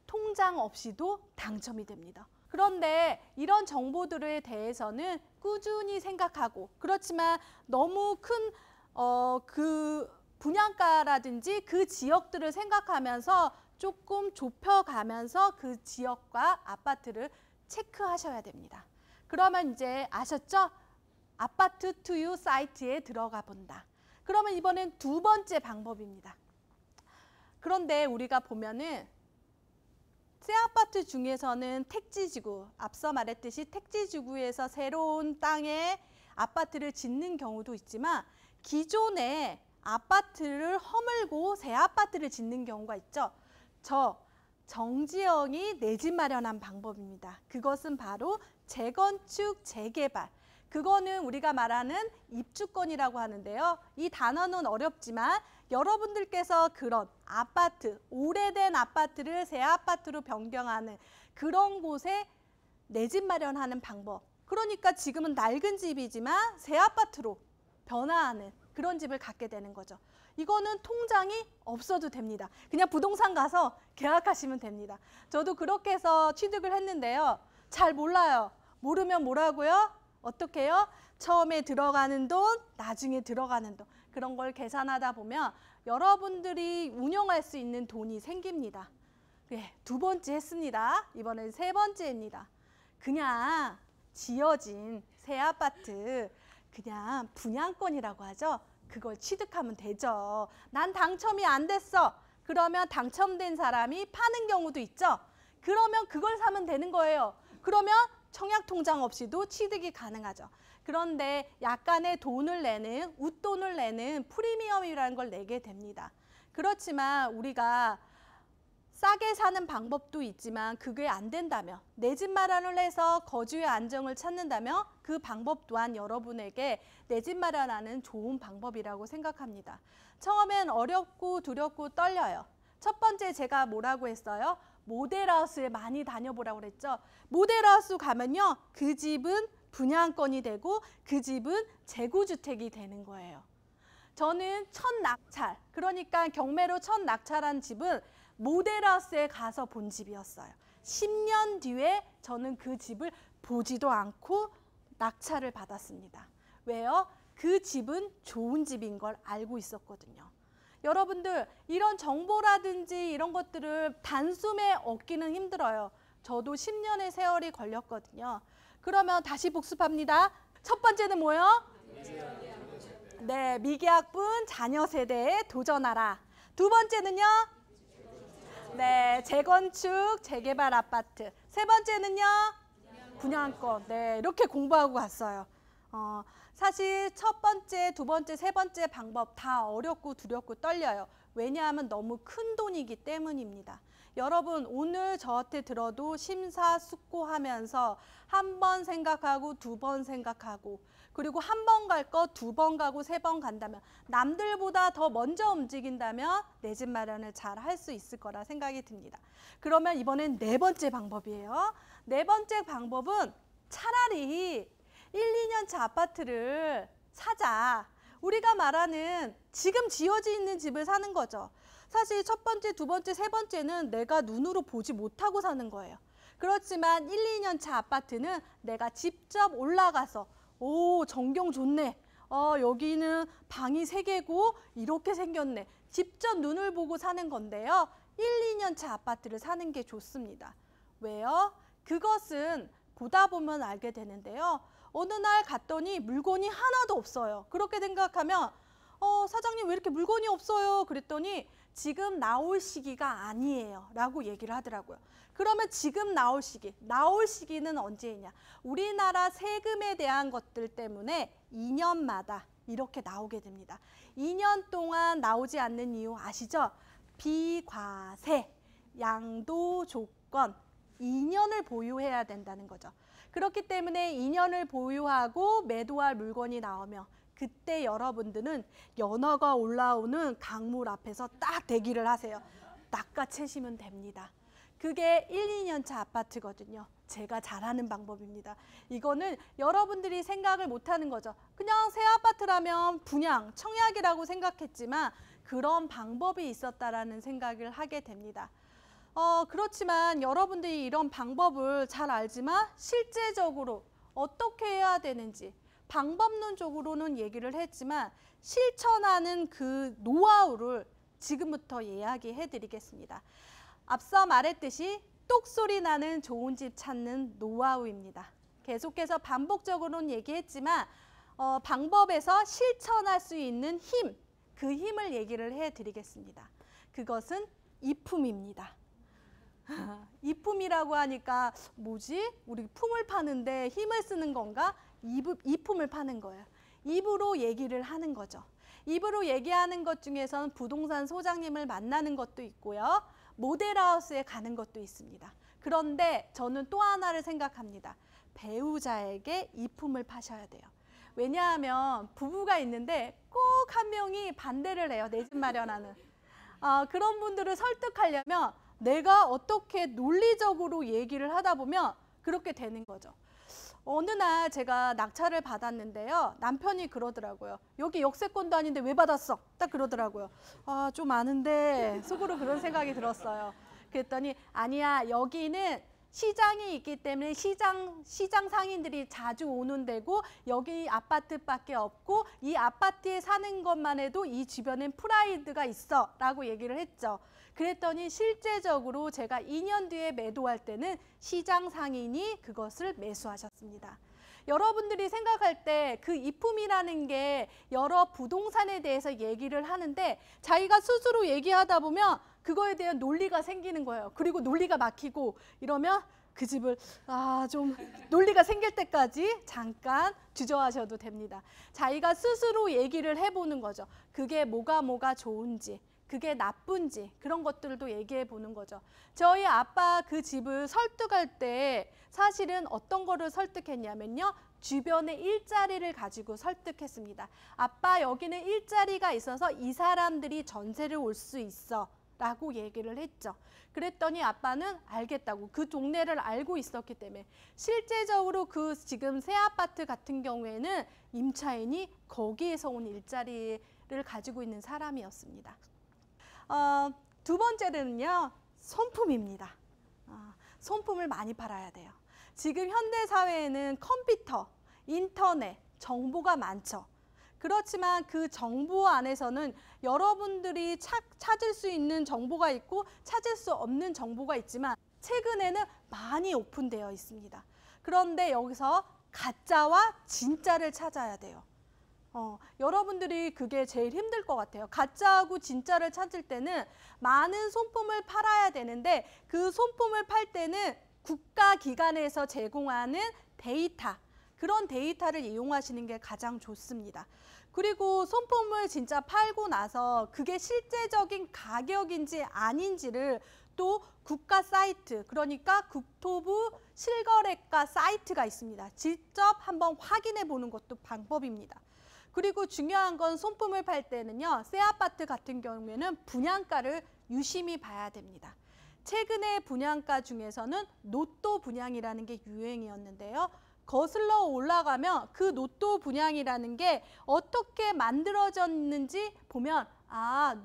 통장 없이도 당첨이 됩니다. 그런데 이런 정보들에 대해서는 꾸준히 생각하고, 그렇지만 너무 큰 그 분양가라든지 그 지역들을 생각하면서 조금 좁혀가면서 그 지역과 아파트를 체크하셔야 됩니다. 그러면 이제 아셨죠? 아파트 투유 사이트에 들어가 본다. 그러면 이번엔 두 번째 방법입니다. 그런데 우리가 보면은 새 아파트 중에서는 택지지구, 앞서 말했듯이 택지지구에서 새로운 땅에 아파트를 짓는 경우도 있지만 기존의 아파트를 허물고 새 아파트를 짓는 경우가 있죠. 정지영이 내 집 마련한 방법입니다. 그것은 바로 재건축, 재개발. 그거는 우리가 말하는 입주권이라고 하는데요. 이 단어는 어렵지만 여러분들께서 그런 아파트, 오래된 아파트를 새 아파트로 변경하는 그런 곳에 내 집 마련하는 방법. 그러니까 지금은 낡은 집이지만 새 아파트로 변화하는 그런 집을 갖게 되는 거죠. 이거는 통장이 없어도 됩니다. 그냥 부동산 가서 계약하시면 됩니다. 저도 그렇게 해서 취득을 했는데요. 잘 몰라요. 모르면 뭐라고요? 어떻게 해요? 처음에 들어가는 돈, 나중에 들어가는 돈. 그런 걸 계산하다 보면 여러분들이 운영할 수 있는 돈이 생깁니다. 네, 두 번째 했습니다. 이번엔 세 번째입니다. 그냥 지어진 새 아파트, 그냥 분양권이라고 하죠. 그걸 취득하면 되죠. 난 당첨이 안 됐어. 그러면 당첨된 사람이 파는 경우도 있죠. 그러면 그걸 사면 되는 거예요. 그러면 청약통장 없이도 취득이 가능하죠. 그런데 약간의 돈을 내는, 웃돈을 내는 프리미엄이라는 걸 내게 됩니다. 그렇지만 우리가 싸게 사는 방법도 있지만 그게 안 된다면, 내 집 마련을 해서 거주의 안정을 찾는다면 그 방법 또한 여러분에게 내 집 마련하는 좋은 방법이라고 생각합니다. 처음엔 어렵고 두렵고 떨려요. 첫 번째 제가 뭐라고 했어요? 모델하우스에 많이 다녀보라고 그랬죠. 모델하우스 가면요, 그 집은 분양권이 되고 그 집은 재구주택이 되는 거예요. 저는 첫 낙찰, 그러니까 경매로 첫 낙찰한 집은 모델하우스에 가서 본 집이었어요. 10년 뒤에 저는 그 집을 보지도 않고 낙찰을 받았습니다. 왜요? 그 집은 좋은 집인 걸 알고 있었거든요. 여러분들, 이런 정보라든지 이런 것들을 단숨에 얻기는 힘들어요. 저도 10년의 세월이 걸렸거든요. 그러면 다시 복습합니다. 첫 번째는 뭐예요? 네, 미계약분 자녀 세대에 도전하라. 두 번째는요? 네, 재건축, 재개발 아파트. 세 번째는요? 분양권. 네, 이렇게 공부하고 갔어요. 사실 첫 번째, 두 번째, 세 번째 방법 다 어렵고 두렵고 떨려요. 왜냐하면 너무 큰 돈이기 때문입니다. 여러분, 오늘 저한테 들어도 심사숙고하면서 한 번 생각하고 두 번 생각하고, 그리고 한 번 갈 거 두 번 가고 세 번 간다면, 남들보다 더 먼저 움직인다면 내 집 마련을 잘 할 수 있을 거라 생각이 듭니다. 그러면 이번엔 네 번째 방법이에요. 네 번째 방법은 차라리 1, 2년 차 아파트를 사자. 우리가 말하는 지금 지어져 있는 집을 사는 거죠. 사실 첫 번째, 두 번째, 세 번째는 내가 눈으로 보지 못하고 사는 거예요. 그렇지만 1, 2년 차 아파트는 내가 직접 올라가서, 오, 전경 좋네. 여기는 방이 3개고 이렇게 생겼네. 직접 눈을 보고 사는 건데요. 1, 2년 차 아파트를 사는 게 좋습니다. 왜요? 그것은 보다 보면 알게 되는데요. 어느 날 갔더니 물건이 하나도 없어요. 그렇게 생각하면 사장님 왜 이렇게 물건이 없어요? 그랬더니 지금 나올 시기가 아니에요 라고 얘기를 하더라고요. 그러면 지금 나올 시기는 언제이냐? 우리나라 세금에 대한 것들 때문에 2년마다 이렇게 나오게 됩니다. 2년 동안 나오지 않는 이유 아시죠? 비과세, 양도 조건, 2년을 보유해야 된다는 거죠. 그렇기 때문에 2년을 보유하고 매도할 물건이 나오면 그때 여러분들은 연어가 올라오는 강물 앞에서 딱 대기를 하세요. 낚아채시면 됩니다. 그게 1, 2년 차 아파트거든요. 제가 잘하는 방법입니다. 이거는 여러분들이 생각을 못하는 거죠. 그냥 새 아파트라면 분양, 청약이라고 생각했지만 그런 방법이 있었다라는 생각을 하게 됩니다. 그렇지만 여러분들이 이런 방법을 잘 알지만 실제적으로 어떻게 해야 되는지 방법론적으로는 얘기를 했지만 실천하는 그 노하우를 지금부터 이야기해 드리겠습니다. 앞서 말했듯이 똑소리 나는 좋은 집 찾는 노하우입니다. 계속해서 반복적으로는 얘기했지만 방법에서 실천할 수 있는 힘, 그 힘을 얘기를 해 드리겠습니다. 그것은 이품입니다. 이품이라고 하니까 뭐지? 우리 품을 파는데 힘을 쓰는 건가? 이품을 파는 거예요. 입으로 얘기를 하는 거죠. 입으로 얘기하는 것 중에서는 부동산 소장님을 만나는 것도 있고요. 모델하우스에 가는 것도 있습니다. 그런데 저는 또 하나를 생각합니다. 배우자에게 이품을 파셔야 돼요. 왜냐하면 부부가 있는데 꼭 한 명이 반대를 해요. 내 집 마련하는. 그런 분들을 설득하려면 내가 어떻게 논리적으로 얘기를 하다 보면 그렇게 되는 거죠. 어느 날 제가 낙찰을 받았는데요. 남편이 그러더라고요. 여기 역세권도 아닌데 왜 받았어? 딱 그러더라고요. 좀 아는데 속으로 그런 생각이 들었어요. 그랬더니 아니야, 여기는 시장이 있기 때문에 시장 상인들이 자주 오는 데고 여기 아파트밖에 없고 이 아파트에 사는 것만 해도 이 주변엔 프라이드가 있어 라고 얘기를 했죠. 그랬더니 실제적으로 제가 2년 뒤에 매도할 때는 시장 상인이 그것을 매수하셨습니다. 여러분들이 생각할 때 그 입품이라는 게 여러 부동산에 대해서 얘기를 하는데 자기가 스스로 얘기하다 보면 그거에 대한 논리가 생기는 거예요. 그리고 논리가 막히고 이러면 그 집을 좀 논리가 생길 때까지 잠깐 주저하셔도 됩니다. 자기가 스스로 얘기를 해보는 거죠. 그게 뭐가 좋은지, 그게 나쁜지 그런 것들도 얘기해 보는 거죠. 저희 아빠 그 집을 설득할 때 사실은 어떤 거를 설득했냐면요. 주변에 일자리를 가지고 설득했습니다. 아빠 여기는 일자리가 있어서 이 사람들이 전세를 올 수 있어 라고 얘기를 했죠. 그랬더니 아빠는 알겠다고 그 동네를 알고 있었기 때문에 실제적으로 그 지금 새 아파트 같은 경우에는 임차인이 거기에서 온 일자리를 가지고 있는 사람이었습니다. 두 번째는요. 손품입니다. 손품을 많이 팔아야 돼요. 지금 현대사회에는 컴퓨터, 인터넷, 정보가 많죠. 그렇지만 그 정보 안에서는 여러분들이 찾을 수 있는 정보가 있고 찾을 수 없는 정보가 있지만 최근에는 많이 오픈되어 있습니다. 그런데 여기서 가짜와 진짜를 찾아야 돼요. 여러분들이 그게 제일 힘들 것 같아요. 가짜하고 진짜를 찾을 때는 많은 손품을 팔아야 되는데 그 손품을 팔 때는 국가기관에서 제공하는 데이터, 그런 데이터를 이용하시는 게 가장 좋습니다. 그리고 손품을 진짜 팔고 나서 그게 실제적인 가격인지 아닌지를 또 국가 사이트, 그러니까 국토부 실거래가 사이트가 있습니다. 직접 한번 확인해 보는 것도 방법입니다. 그리고 중요한 건 손품을 팔 때는요. 새 아파트 같은 경우에는 분양가를 유심히 봐야 됩니다. 최근에 분양가 중에서는 노또 분양이라는 게 유행이었는데요. 거슬러 올라가면 그 노또 분양이라는 게 어떻게 만들어졌는지 보면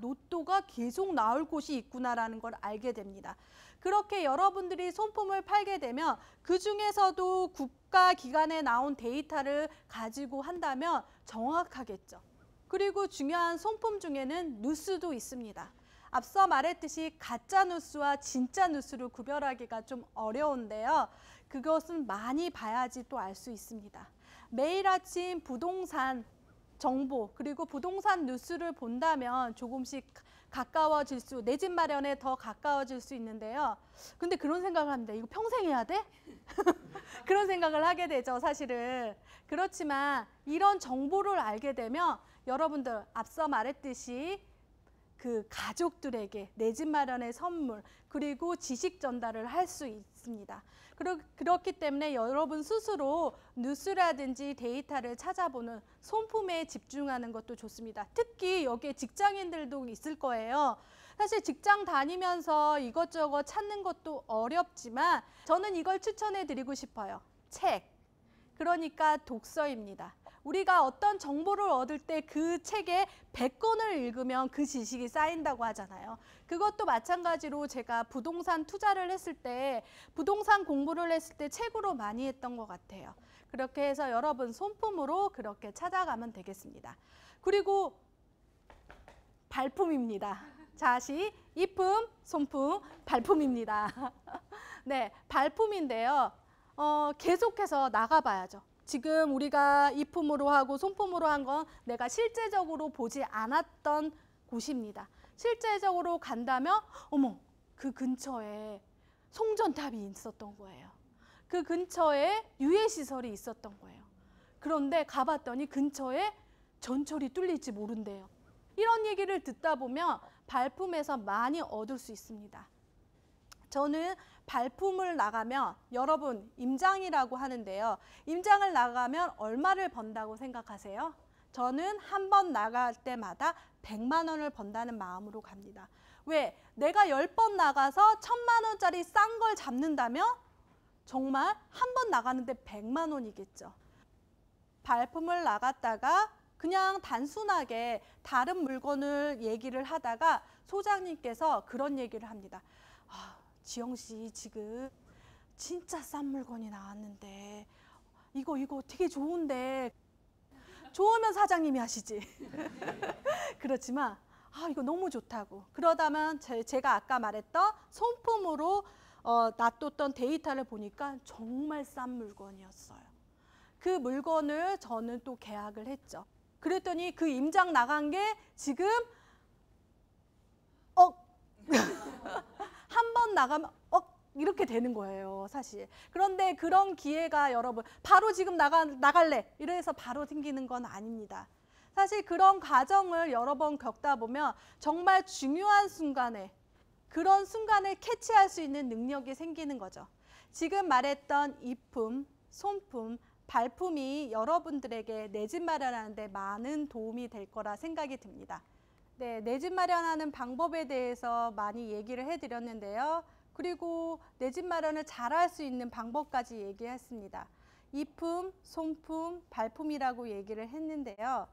노또가 계속 나올 곳이 있구나라는 걸 알게 됩니다. 그렇게 여러분들이 손품을 팔게 되면 그 중에서도 국가기관에 나온 데이터를 가지고 한다면 정확하겠죠. 그리고 중요한 손품 중에는 누수도 있습니다. 앞서 말했듯이 가짜 누수와 진짜 누수를 구별하기가 좀 어려운데요. 그것은 많이 봐야지 또 알 수 있습니다. 매일 아침 부동산 정보 그리고 부동산 뉴스를 본다면 조금씩 가까워질 내 집 마련에 더 가까워질 수 있는데요. 근데 그런 생각을 합니다. 이거 평생 해야 돼? 그런 생각을 하게 되죠, 사실은. 그렇지만 이런 정보를 알게 되면 여러분들 앞서 말했듯이 그 가족들에게 내 집 마련의 선물 그리고 지식 전달을 할 수 있습니다. 그렇기 때문에 여러분 스스로 뉴스라든지 데이터를 찾아보는 손품에 집중하는 것도 좋습니다. 특히 여기에 직장인들도 있을 거예요. 사실 직장 다니면서 이것저것 찾는 것도 어렵지만 저는 이걸 추천해 드리고 싶어요. 책, 그러니까 독서입니다. 우리가 어떤 정보를 얻을 때 그 책에 100권을 읽으면 그 지식이 쌓인다고 하잖아요. 그것도 마찬가지로 제가 부동산 투자를 했을 때, 부동산 공부를 했을 때 책으로 많이 했던 것 같아요. 그렇게 해서 여러분 손품으로 그렇게 찾아가면 되겠습니다. 그리고 발품입니다. 다시 입품, 손품, 발품입니다. 네, 발품인데요. 계속해서 나가봐야죠. 지금 우리가 입품으로 하고 손품으로 한 건 내가 실제적으로 보지 않았던 곳입니다. 실제적으로 간다면 어머, 그 근처에 송전탑이 있었던 거예요. 그 근처에 유해시설이 있었던 거예요. 그런데 가봤더니 근처에 전철이 뚫릴지 모른대요. 이런 얘기를 듣다 보면 발품에서 많이 얻을 수 있습니다. 저는 발품을 나가면 여러분 임장이라고 하는데요. 임장을 나가면 얼마를 번다고 생각하세요? 저는 한 번 나갈 때마다 100만 원을 번다는 마음으로 갑니다. 왜? 내가 10번 나가서 1000만 원짜리 싼 걸 잡는다면 정말 한 번 나가는데 100만 원이겠죠. 발품을 나갔다가 그냥 단순하게 다른 물건을 얘기를 하다가 소장님께서 그런 얘기를 합니다. 지영 씨 지금 진짜 싼 물건이 나왔는데 이거 되게 좋은데 좋으면 사장님이 하시지. 그렇지만 이거 너무 좋다고. 그러다면 제가 아까 말했던 손품으로 놔뒀던 데이터를 보니까 정말 싼 물건이었어요. 그 물건을 저는 또 계약을 했죠. 그랬더니 그 임장 나간 게 지금 한 번 나가면 이렇게 되는 거예요, 사실. 그런데 그런 기회가 여러분 바로 지금 나갈래 이래서 바로 생기는 건 아닙니다. 사실 그런 과정을 여러 번 겪다 보면 정말 중요한 순간에 그런 순간을 캐치할 수 있는 능력이 생기는 거죠. 지금 말했던 이품, 손품, 발품이 여러분들에게 내 집 마련하는 데 많은 도움이 될 거라 생각이 듭니다. 네, 내 집 마련하는 방법에 대해서 많이 얘기를 해드렸는데요. 그리고 내 집 마련을 잘할 수 있는 방법까지 얘기했습니다. 이품, 손품, 발품이라고 얘기를 했는데요.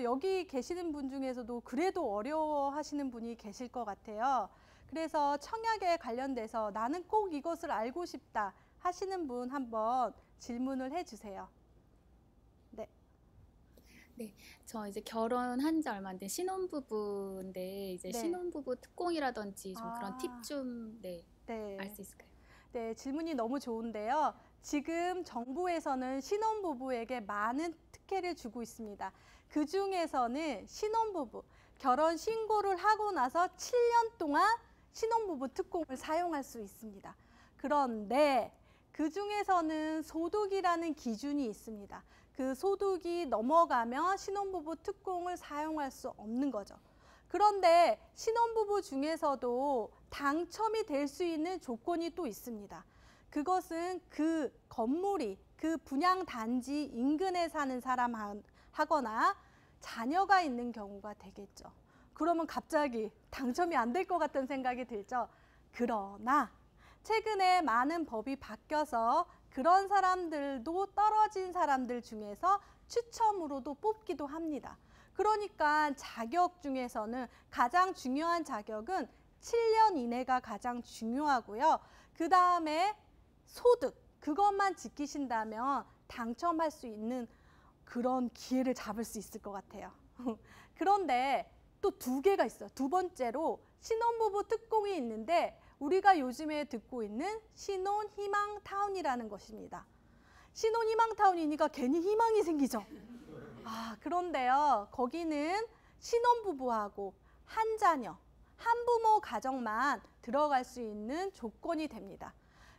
여기 계시는 분 중에서도 그래도 어려워하시는 분이 계실 것 같아요. 그래서 청약에 관련돼서 나는 꼭 이것을 알고 싶다 하시는 분 한번 질문을 해주세요. 네. 네, 저 이제 결혼한 지 얼마 안 된 신혼부부인데 이제 네. 신혼부부 특공이라든지 좀 그런 팁 좀 네. 알 수 있을까요? 네, 질문이 너무 좋은데요. 지금 정부에서는 신혼부부에게 많은 특혜를 주고 있습니다. 그 중에서는 신혼부부, 결혼 신고를 하고 나서 7년 동안 신혼부부 특공을 사용할 수 있습니다. 그런데 그 중에서는 소득이라는 기준이 있습니다. 그 소득이 넘어가면 신혼부부 특공을 사용할 수 없는 거죠. 그런데 신혼부부 중에서도 당첨이 될 수 있는 조건이 또 있습니다. 그것은 그 건물이 그 분양 단지 인근에 사는 사람 하거나 자녀가 있는 경우가 되겠죠. 그러면 갑자기 당첨이 안 될 것 같은 생각이 들죠. 그러나 최근에 많은 법이 바뀌어서 그런 사람들도 떨어진 사람들 중에서 추첨으로도 뽑기도 합니다. 그러니까 자격 중에서는 가장 중요한 자격은 7년 이내가 가장 중요하고요. 그 다음에 소득, 그것만 지키신다면 당첨할 수 있는 그런 기회를 잡을 수 있을 것 같아요. 그런데 또 두 개가 있어요. 두 번째로 신혼부부 특공이 있는데 우리가 요즘에 듣고 있는 신혼희망타운이라는 것입니다. 신혼희망타운이니까 괜히 희망이 생기죠. 그런데요, 거기는 신혼부부하고 한 자녀, 한부모 가정만 들어갈 수 있는 조건이 됩니다.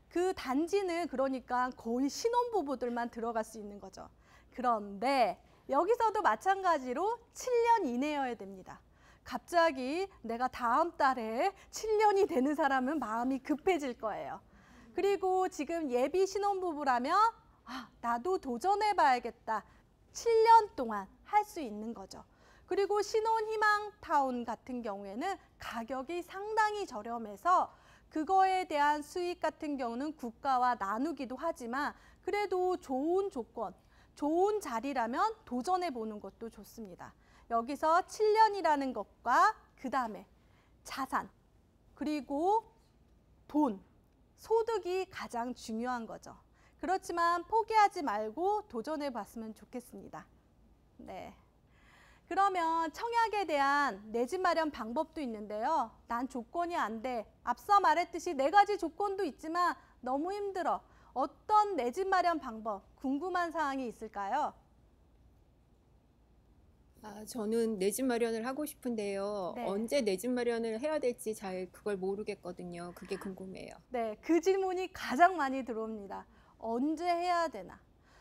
그 단지는 그러니까 거의 신혼부부들만 들어갈 수 있는 거죠. 그런데 여기서도 마찬가지로 7년 이내여야 됩니다. 갑자기 내가 다음 달에 7년이 되는 사람은 마음이 급해질 거예요. 그리고 지금 예비 신혼부부라면 나도 도전해봐야겠다. 7년 동안 할 수 있는 거죠. 그리고 신혼희망타운 같은 경우에는 가격이 상당히 저렴해서 그거에 대한 수익 같은 경우는 국가와 나누기도 하지만 그래도 좋은 조건, 좋은 자리라면 도전해 보는 것도 좋습니다. 여기서 7년이라는 것과 그 다음에 자산, 그리고 돈, 소득이 가장 중요한 거죠. 그렇지만 포기하지 말고 도전해 봤으면 좋겠습니다. 네. 그러면 청약에 대한 내 집 마련 방법도 있는데요. 난 조건이 안 돼. 앞서 말했듯이 4가지 조건도 있지만 너무 힘들어. 어떤 내 집 마련 방법, 궁금한 사항이 있을까요? 저는 내 집 마련을 하고 싶은데요. 네. 언제 내 집 마련을 해야 될지 잘 그걸 모르겠거든요. 그게 궁금해요. 네, 그 질문이 가장 많이 들어옵니다. 언제 해야 되나?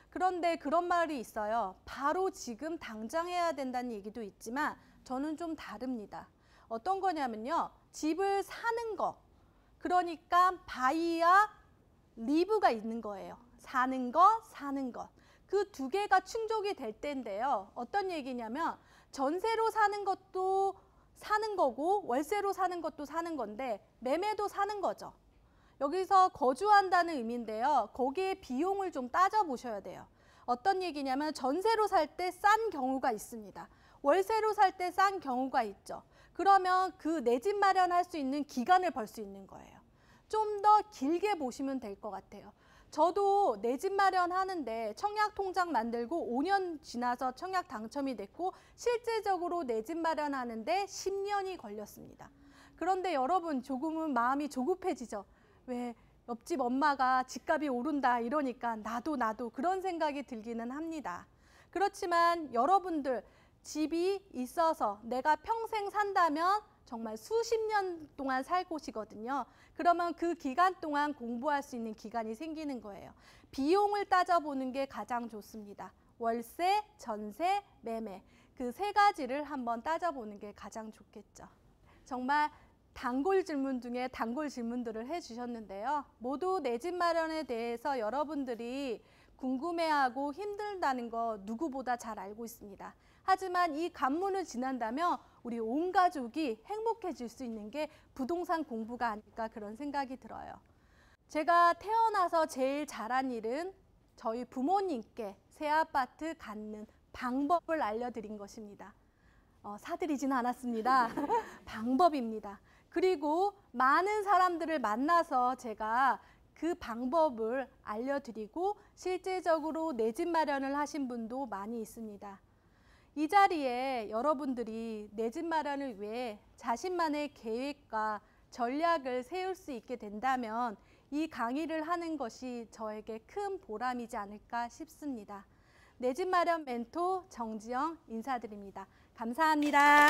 그런데 그런 말이 있어요. 바로 지금 당장 해야 된다는 얘기도 있지만 저는 좀 다릅니다. 어떤 거냐면요. 집을 사는 거. 그러니까 바이와 리브가 있는 거예요. 사는 거, 사는 것. 그 두 개가 충족이 될 때인데요. 어떤 얘기냐면 전세로 사는 것도 사는 거고 월세로 사는 것도 사는 건데 매매도 사는 거죠. 여기서 거주한다는 의미인데요. 거기에 비용을 좀 따져보셔야 돼요. 어떤 얘기냐면 전세로 살 때 싼 경우가 있습니다. 월세로 살 때 싼 경우가 있죠. 그러면 그 내 집 마련할 수 있는 기간을 벌 수 있는 거예요. 좀 더 길게 보시면 될 것 같아요. 저도 내 집 마련하는데 청약 통장 만들고 5년 지나서 청약 당첨이 됐고 실제적으로 내 집 마련하는데 10년이 걸렸습니다. 그런데 여러분 조금은 마음이 조급해지죠. 왜 옆집 엄마가 집값이 오른다 이러니까 나도 그런 생각이 들기는 합니다. 그렇지만 여러분들 집이 있어서 내가 평생 산다면 정말 수십 년 동안 살 곳이거든요. 그러면 그 기간 동안 공부할 수 있는 기간이 생기는 거예요. 비용을 따져보는 게 가장 좋습니다. 월세, 전세, 매매 그 세 가지를 한번 따져보는 게 가장 좋겠죠. 정말 단골 질문 중에 단골 질문들을 해주셨는데요. 모두 내 집 마련에 대해서 여러분들이 궁금해하고 힘들다는 거 누구보다 잘 알고 있습니다. 하지만 이 관문을 지난다면 우리 온 가족이 행복해질 수 있는 게 부동산 공부가 아닐까 그런 생각이 들어요. 제가 태어나서 제일 잘한 일은 저희 부모님께 새 아파트 갖는 방법을 알려드린 것입니다. 사드리진 않았습니다. 방법입니다. 그리고 많은 사람들을 만나서 제가 그 방법을 알려드리고 실제적으로 내 집 마련을 하신 분도 많이 있습니다. 이 자리에 여러분들이 내 집 마련을 위해 자신만의 계획과 전략을 세울 수 있게 된다면 이 강의를 하는 것이 저에게 큰 보람이지 않을까 싶습니다. 내 집 마련 멘토 정지영 인사드립니다. 감사합니다.